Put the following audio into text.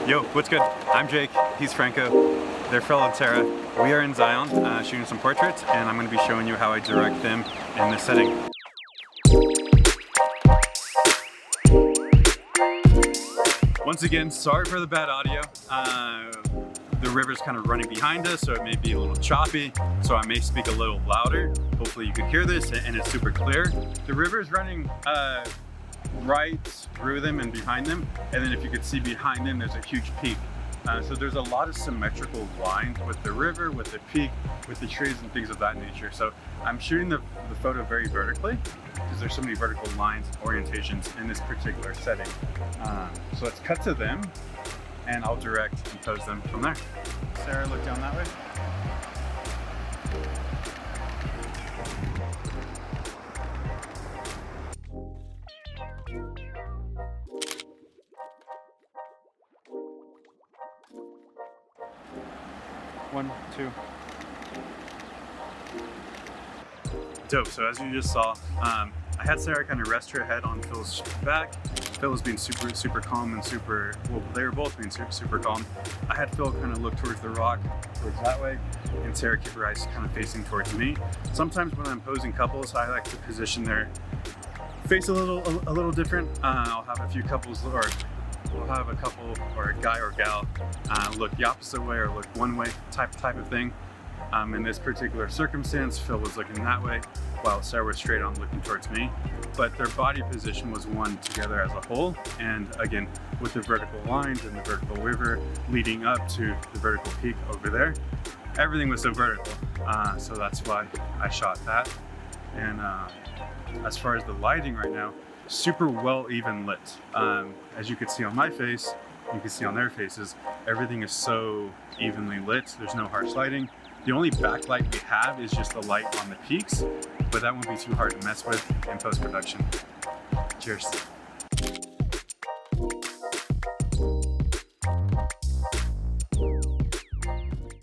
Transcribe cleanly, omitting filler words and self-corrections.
Yo, what's good? I'm Jake, he's Franco, they're Phil and Sarah. We are in Zion shooting some portraits, and I'm going to be showing you how I direct them in this setting. Once again, sorry for the bad audio. The river's kind of running behind us, so it may be a little choppy, so I may speak a little louder. Hopefully you can hear this and it's super clear. The river's running right through them and behind them, and then if you could see behind them, there's a huge peak. So there's a lot of symmetrical lines with the river, with the peak, with the trees and things of that nature. So I'm shooting the photo very vertically because there's so many vertical lines, orientations in this particular setting. So let's cut to them and I'll direct and pose them from there. Sarah, look down that way. One, two. Dope. So as you just saw, I had Sarah kind of rest her head on Phil's back. Phil was being super calm and well, they were both being super calm. I had Phil kind of look towards the rock, towards that way, and Sarah keep her eyes kind of facing towards me. Sometimes when I'm posing couples, I like to position their face a little different. I'll have a few couples, or we'll have a couple or a guy or gal look the opposite way or look one way type of thing. In this particular circumstance, Phil was looking that way while Sarah was straight on looking towards me, but their body position was one together as a whole. And again, with the vertical lines and the vertical river leading up to the vertical peak over there, everything was so vertical. So that's why I shot that. And as far as the lighting right now, super well even lit. As you can see on my face, you can see on their faces, everything is so evenly lit. There's no harsh lighting. The only backlight we have is just the light on the peaks, but that won't be too hard to mess with in post-production. Cheers.